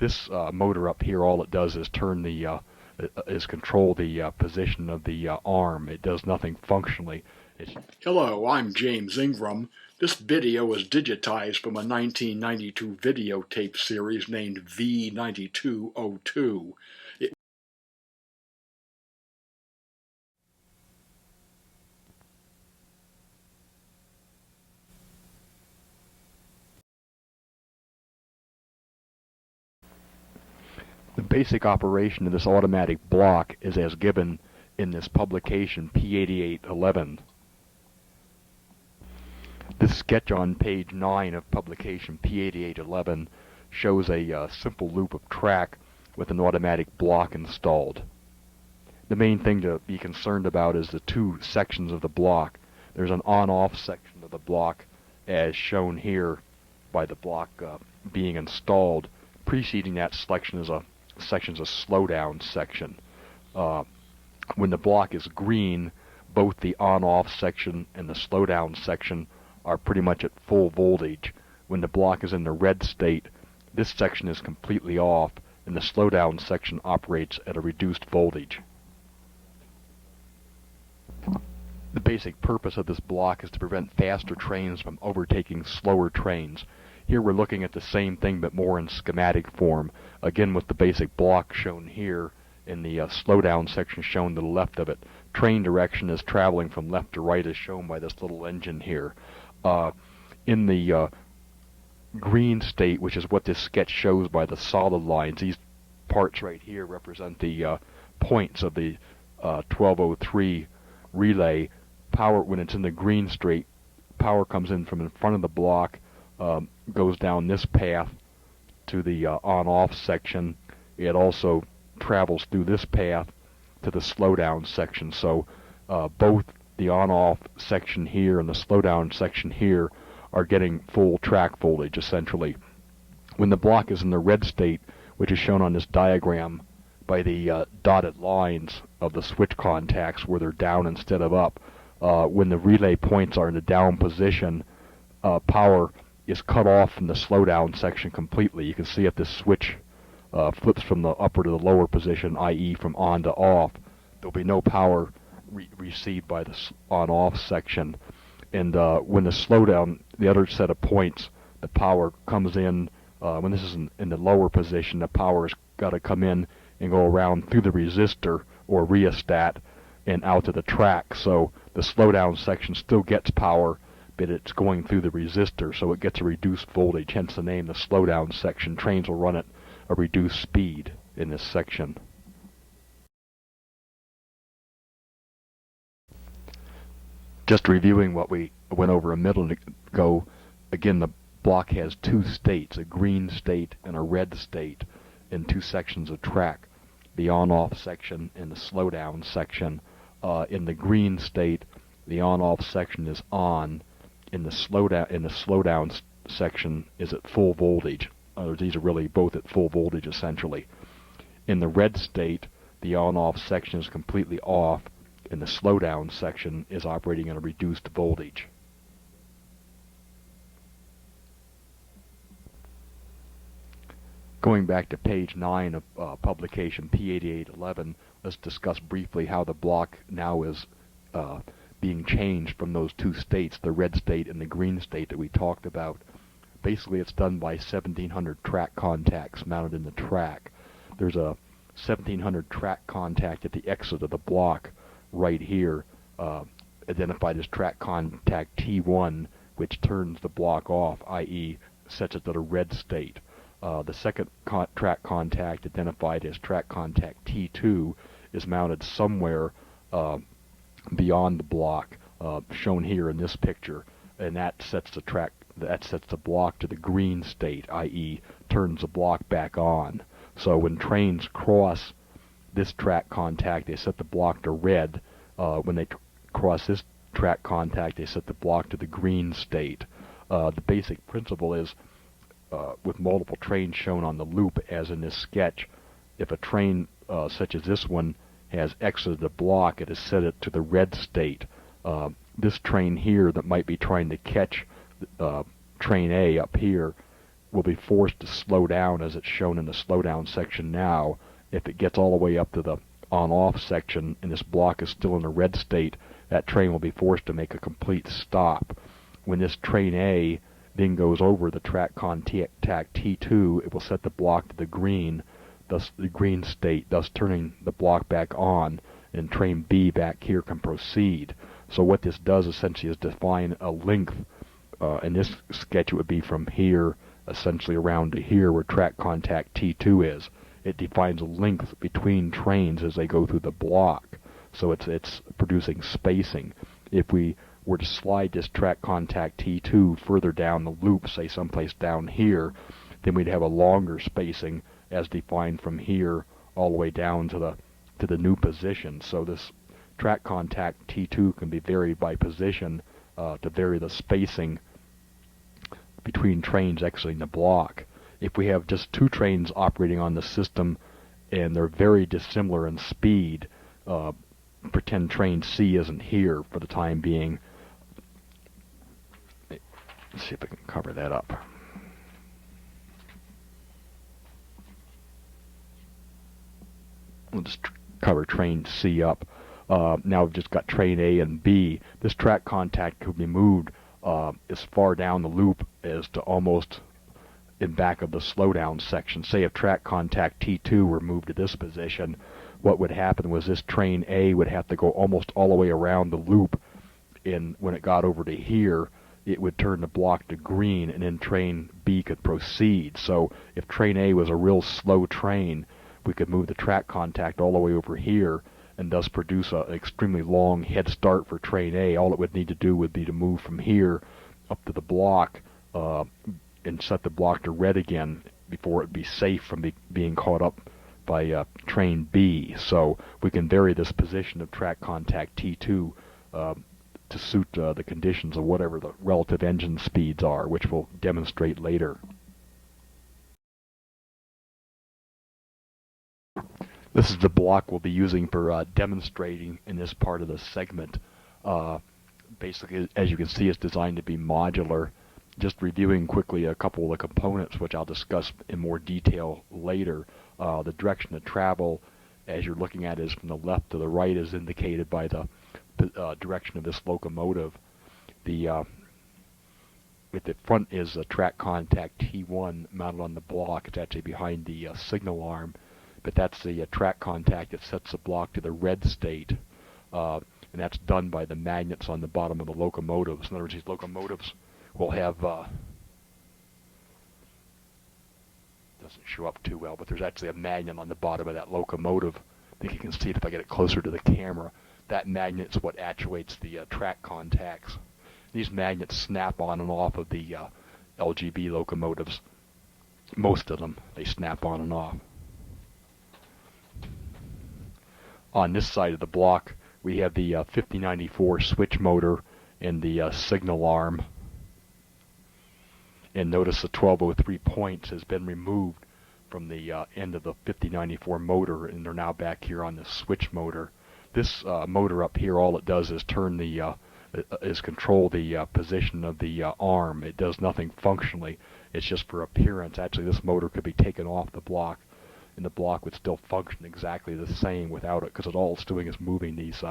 This motor up here, all it does is turn the control the position of the arm. It does nothing functionally. Hello, I'm James Ingram. This video was digitized from a 1992 videotape series named V9202. The basic operation of this automatic block is as given in this publication P8811. This sketch on page 9 of publication P8811 shows a simple loop of track with an automatic block installed. The main thing to be concerned about is the two sections of the block. There's an on-off section of the block as shown here by the block being installed. Preceding that section is a slowdown section. When the block is green, both the on-off section and the slowdown section are pretty much at full voltage. When the block is in the red state, this section is completely off, and the slowdown section operates at a reduced voltage. The basic purpose of this block is to prevent faster trains from overtaking slower trains. Here we're looking at the same thing but more in schematic form, again with the basic block shown here in the slowdown section shown to the left of it. Train direction is traveling from left to right as shown by this little engine here. In the green state, which is what this sketch shows by the solid lines, these parts right here represent the points of the 1203 relay. Power, when it's in the green state, power comes in from in front of the block, goes down this path to the on-off section. It also travels through this path to the slowdown section. So both the on-off section here and the slowdown section here are getting full track voltage essentially. When the block is in the red state, which is shown on this diagram by the dotted lines of the switch contacts where they're down instead of up, when the relay points are in the down position, power is cut off from the slowdown section completely. You can see if this switch flips from the upper to the lower position, i.e. from on to off, there'll be no power received by the on-off section. And when the slowdown, the other set of points, the power comes in, when this is in the lower position, the power's got to come in and go around through the resistor or rheostat and out to the track. So the slowdown section still gets power, but it's going through the resistor, so it gets a reduced voltage, hence the name, the slowdown section. Trains will run at a reduced speed in this section. Just reviewing what we went over a minute ago, again, the block has two states, a green state and a red state, in two sections of track, the on-off section and the slowdown section. In the green state, the on-off section is on. In the slowdown section is at full voltage. These are really both at full voltage essentially. In the red state, the on-off section is completely off, and the slowdown section is operating at a reduced voltage. Going back to page 9 of publication P8811, let's discuss briefly how the block now is being changed from those two states, the red state and the green state that we talked about. Basically, it's done by 1700 track contacts mounted in the track. There's a 1700 track contact at the exit of the block right here, identified as track contact T1, which turns the block off, i.e. sets it to the red state. The second track contact, identified as track contact T2, is mounted somewhere beyond the block, shown here in this picture, and that sets the block to the green state, i.e. turns the block back on. So when trains cross this track contact, they set the block to red. When they cross this track contact, they set the block to the green state. The basic principle is, with multiple trains shown on the loop, as in this sketch, if a train such as this one has exited the block, it is set it to the red state. This train here that might be trying to catch train A up here will be forced to slow down, as it's shown in the slowdown section now. If it gets all the way up to the on-off section and this block is still in the red state, that train will be forced to make a complete stop. When this train A then goes over the track contact T2, it will set the block to the green, thus the green state, thus turning the block back on, and train B back here can proceed. So what this does essentially is define a length. In this sketch it would be from here essentially around to here where track contact T2 is. It defines a length between trains as they go through the block. So it's producing spacing. If we were to slide this track contact T2 further down the loop, say someplace down here, then we'd have a longer spacing as defined from here all the way down to the new position. So this track contact T2 can be varied by position to vary the spacing between trains exiting the block. If we have just two trains operating on the system and they're very dissimilar in speed, pretend train C isn't here for the time being. Let's see if I can cover that up. We'll just cover train C up. Now we've just got train A and B. This track contact could be moved as far down the loop as to almost in back of the slowdown section. Say if track contact T2 were moved to this position, what would happen was this train A would have to go almost all the way around the loop, and when it got over to here, it would turn the block to green, and then train B could proceed. So if train A was a real slow train, we could move the track contact all the way over here and thus produce an extremely long head start for train A. All it would need to do would be to move from here up to the block and set the block to red again before it would be safe from being caught up by train B. So we can vary this position of track contact T2 to suit the conditions of whatever the relative engine speeds are, which we'll demonstrate later. This is the block we'll be using for demonstrating in this part of the segment. Basically, as you can see, it's designed to be modular. Just reviewing quickly a couple of the components, which I'll discuss in more detail later. The direction of travel, as you're looking at, is from the left to the right, is indicated by the direction of this locomotive. At the front is a track contact T1 mounted on the block. It's actually behind the signal arm, but that's the track contact that sets the block to the red state, and that's done by the magnets on the bottom of the locomotives. In other words, these locomotives will have doesn't show up too well, but there's actually a magnet on the bottom of that locomotive. I think you can see it if I get it closer to the camera. That magnet's what actuates the track contacts. These magnets snap on and off of the LGB locomotives. Most of them, they snap on and off. On this side of the block, we have the 5094 switch motor and the signal arm. And notice the 1203 points has been removed from the end of the 5094 motor, and they're now back here on the switch motor. This motor up here, all it does is turn the control the position of the arm. It does nothing functionally. It's just for appearance. Actually, this motor could be taken off the block, and the block would still function exactly the same without it, because all it's doing is moving these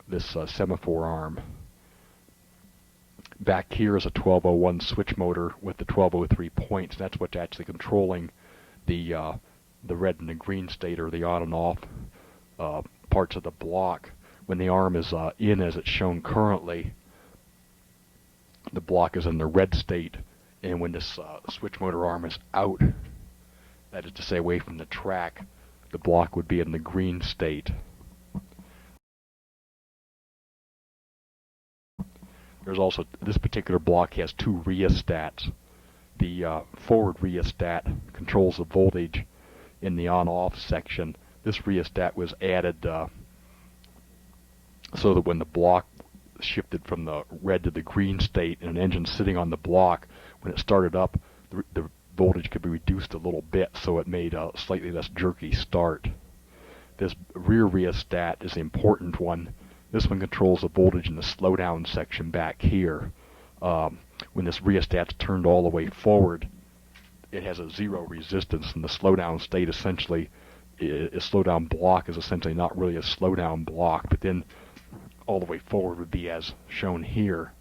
this semaphore arm. Back here is a 1201 switch motor with the 1203 points. That's what's actually controlling the red and the green state, or the on and off parts of the block. When the arm is in, as it's shown currently, the block is in the red state, and when this switch motor arm is out, that is to say away from the track, the block would be in the green state. There's also, this particular block has two rheostats. The forward rheostat controls the voltage in the on-off section. This rheostat was added so that when the block shifted from the red to the green state and an engine sitting on the block, when it started up, the voltage could be reduced a little bit, so it made a slightly less jerky start. This rear rheostat is the important one. This one controls the voltage in the slowdown section back here. When this rheostat's turned all the way forward, it has a zero resistance, and the slowdown state essentially, a slowdown block is essentially not really a slowdown block, but then all the way forward would be as shown here.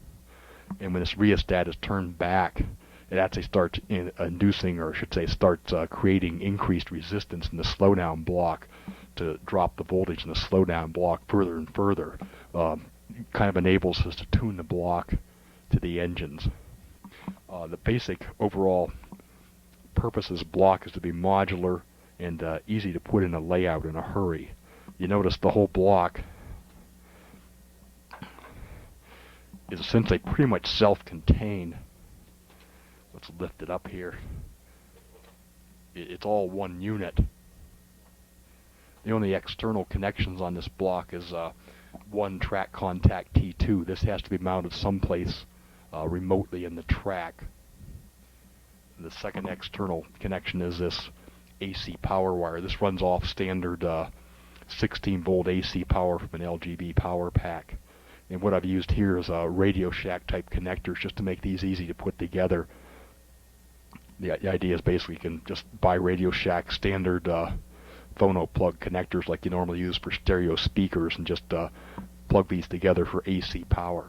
And when this rheostat is turned back, it actually starts inducing, or I should say starts creating increased resistance in the slowdown block to drop the voltage in the slowdown block further and further. Kind of enables us to tune the block to the engines. The basic overall purpose of this block is to be modular and easy to put in a layout in a hurry. You notice the whole block is essentially pretty much self-contained. Let's lift it up here. It's all one unit. The only external connections on this block is one track contact T2. This has to be mounted someplace remotely in the track. The second external connection is this AC power wire. This runs off standard 16 volt AC power from an LGB power pack. And what I've used here is Radio Shack type connectors just to make these easy to put together. The idea is basically you can just buy Radio Shack standard phono plug connectors like you normally use for stereo speakers and just plug these together for AC power.